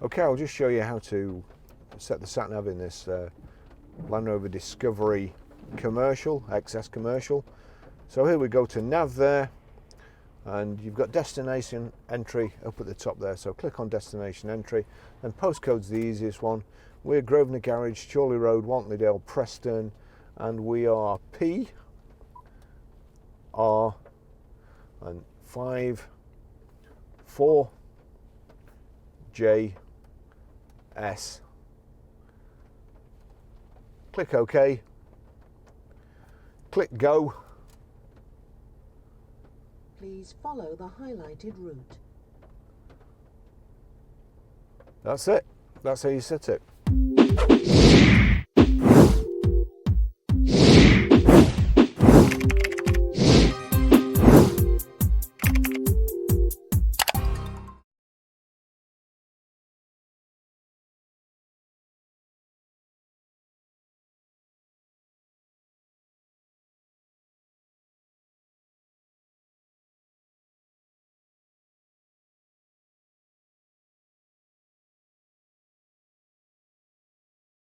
Okay, I'll just show you how to set the sat-nav in this Land Rover Discovery Commercial, XS Commercial. So here we go to nav there, and you've got destination entry up at the top there, so click on destination entry, and postcode's the easiest one. We're Grosvenor Garage, Chorley Road, Wantley, Preston, and we are P R and 5 4 J S. Click OK, click go. Please follow the highlighted route. That's it. That's how you set it.